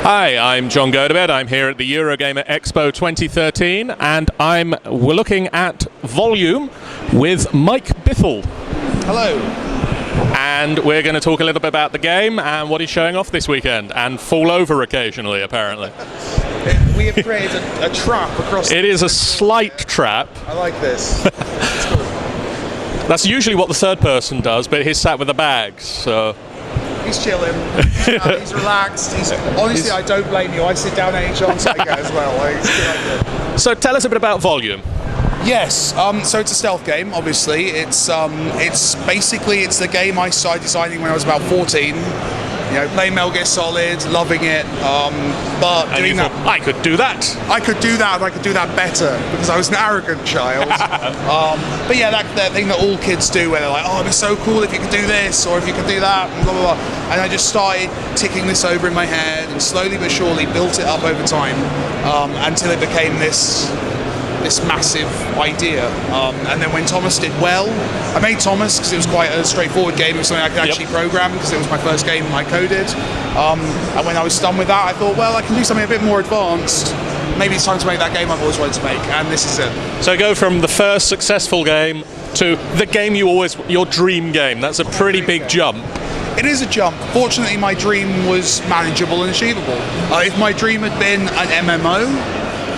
Hi, I'm John Gotobed. I'm here at the Eurogamer Expo 2013, and we're looking at Volume with Mike Bithell. Hello. And we're going to talk a little bit about the game and what he's showing off this weekend, and fall over occasionally, apparently. We have created a trap across. It is a slight trap. I like this. It's cool. That's usually what the third person does, but he's sat with the bags, so. He's chilling. He's relaxed. Honestly, I don't blame you. I sit down at each other as well. So tell us a bit about Volume. Yes. So it's a stealth game. Obviously, it's basically the game I started designing when I was about 14. You know, playing Metal Gear Solid, loving it, but And doing you that. thought, I could do that. I could do that, and I could do that better because I was an arrogant child. But yeah, that thing that all kids do, where they're like, "Oh, it'd be so cool if you could do this, or if you could do that," and blah blah blah. And I just started ticking this over in my head, and slowly but surely built it up over time until it became this massive idea. And then when Thomas did well, I made Thomas because it was quite a straightforward game. It was something I could actually program because it was my first game I coded. And when I was done with that, I thought, well, I can do something a bit more advanced. Maybe it's time to make that game I've always wanted to make, and this is it. So go from the first successful game to the game your dream game. That's a pretty big jump. It is a jump. Fortunately, my dream was manageable and achievable. If my dream had been an MMO,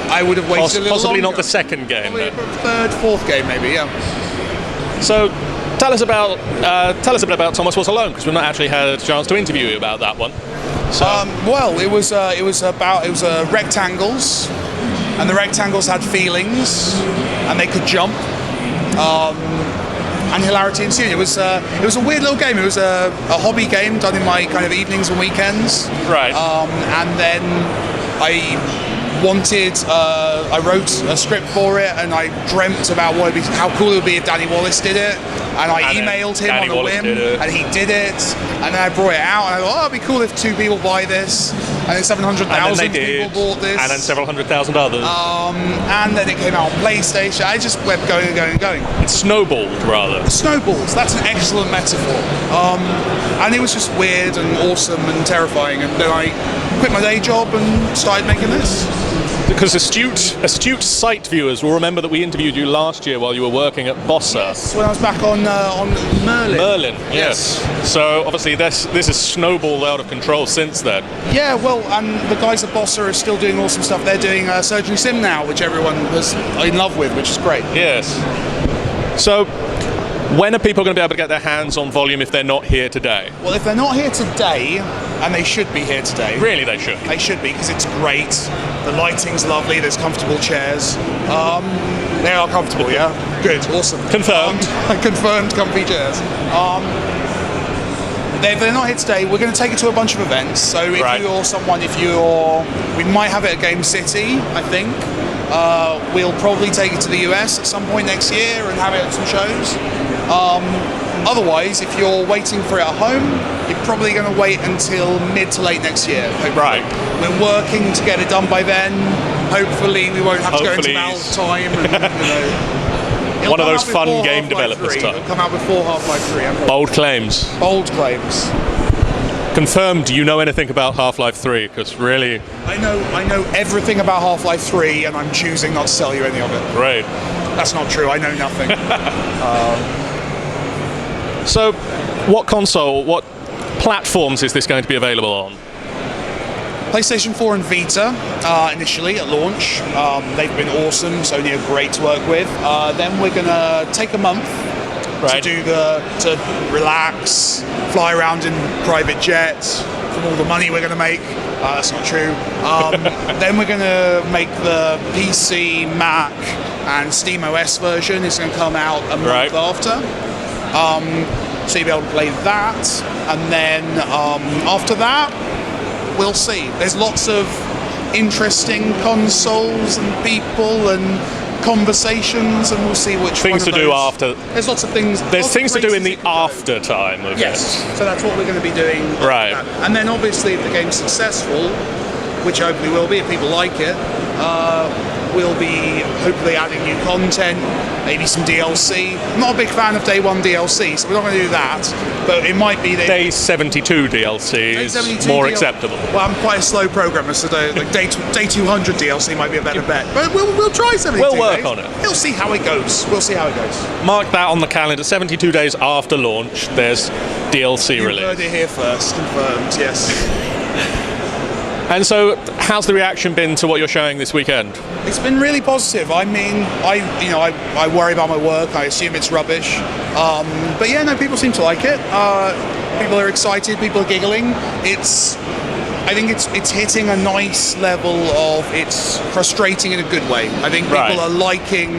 I would have waited a little possibly longer. Not the second game. Third, fourth game, maybe. Yeah. So, tell us a bit about Thomas Was Alone, because we've not actually had a chance to interview you about that one. So. Well, it was rectangles, and the rectangles had feelings, and they could jump, and hilarity ensued. It was a weird little game. It was a hobby game done in my kind of evenings and weekends. Right. And then I wrote a script for it, and I dreamt about how cool it would be if Danny Wallace did it, and I emailed him on a whim, and he did it, and then I brought it out, and I thought, oh, it'd be cool if 2 people buy this, and then 700,000 people bought this, and then several hundred thousand others, and then it came out on PlayStation. I just went going and going and going. It snowballed, rather. It snowballed. That's an excellent metaphor. And it was just weird and awesome and terrifying, and then I quit my day job and started making this. Because astute site viewers will remember that we interviewed you last year while you were working at Bossa. Yes, when I was back on Merlin. Merlin, yes. So obviously this has snowballed out of control since then. Yeah, well, and the guys at Bossa are still doing awesome stuff. They're doing Surgery Sim now, which everyone was in love with, which is great. Yes. So, when are people going to be able to get their hands on Volume if they're not here today? Well, if they're not here today, and they should be here today. Really, they should. They should be, because it's great. The lighting's lovely. There's comfortable chairs. They are comfortable, yeah? Good, awesome. Confirmed. Confirmed comfy chairs. If they're not here today, we're going to take it to a bunch of events. So if we might have it at Game City, I think. We'll probably take it to the US at some point next year and have it at some shows. Otherwise, if you're waiting for it at home, you're probably going to wait until mid to late next year. Hopefully. Right. We're working to get it done by then. Hopefully, we won't have to go into Valve time. And, one of those fun game developers time. It'll come out before Half-Life 3. Bold claims. Bold claims. Confirmed. Do you know anything about Half-Life 3? Because really, I know everything about Half-Life 3, and I'm choosing not to tell you any of it. Great. That's not true. I know nothing. So, what platforms is this going to be available on? PlayStation 4 and Vita initially at launch. They've been awesome. Sony are great to work with. Then we're going to take a month to relax, fly around in private jets from all the money we're going to make. That's not true. Then we're going to make the PC, Mac, and SteamOS version. It's going to come out a month after. So you'll be able to play that. And then after that, we'll see. There's lots of interesting consoles and people and conversations, and we'll see which things to do after. There's lots of things. There's things to do in the after time of it. So that's what we're going to be doing. Right. And then obviously if the game's successful, which hopefully will be if people like it, we'll be hopefully adding new content, maybe some DLC. I'm not a big fan of day 1 DLC, so we're not going to do that. But it might be that Day 72 DLC is 72 more acceptable. Well, I'm quite a slow programmer, so like day 200 DLC might be a better bet. But we'll try 72 We'll work days. on it. We'll see how it goes. We'll see how it goes. Mark that on the calendar. 72 days after launch, there's DLC You release. heard it here first, confirmed. Yes. And so, how's the reaction been to what you're showing this weekend? It's been really positive. I mean, I worry about my work. I assume it's rubbish. But yeah, no, people seem to like it. People are excited. People are giggling. I think it's hitting a nice level of it's frustrating in a good way. I think people are liking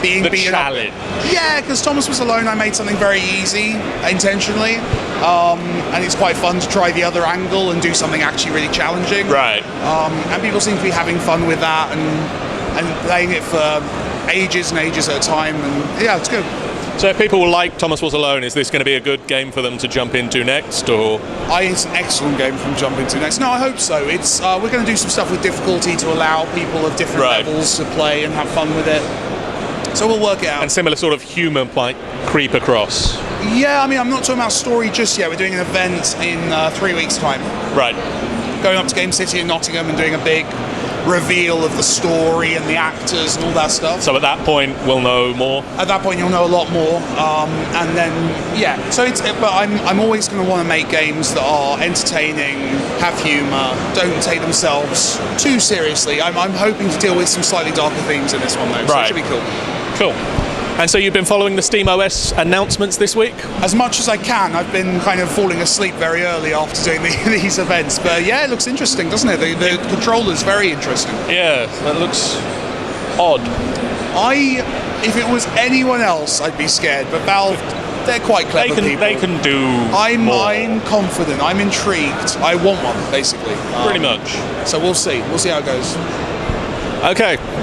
being The beaten challenge. up. Yeah, because Thomas Was Alone, I made something very easy intentionally, and it's quite fun to try the other angle and do something actually really challenging. Right. And people seem to be having fun with that and playing it for ages and ages at a time, and yeah, it's good. So if people like Thomas Was Alone, is this going to be a good game for them to jump into next, or? It's an excellent game for them to jump into next. No, I hope so. It's we're going to do some stuff with difficulty to allow people of different levels to play and have fun with it. So we'll work it out. And similar sort of humour might creep across. Yeah, I mean, I'm not talking about story just yet. We're doing an event in 3 weeks' time. Right. Going up to Game City in Nottingham and doing a big reveal of the story and the actors and all that stuff. So at that point, we'll know more? At that point, you'll know a lot more. And then, yeah. So but I'm always going to want to make games that are entertaining, have humour, don't take themselves too seriously. I'm hoping to deal with some slightly darker themes in this one, though. So it should be cool. Cool. And so you've been following the SteamOS announcements this week? As much as I can. I've been kind of falling asleep very early after doing these events. But yeah, it looks interesting, doesn't it? The controller's very interesting. Yeah, that looks odd. If it was anyone else, I'd be scared. But Valve, they're quite clever people. They can do more. I'm confident. I'm intrigued. I want one, basically. Pretty much. So we'll see. We'll see how it goes. Okay.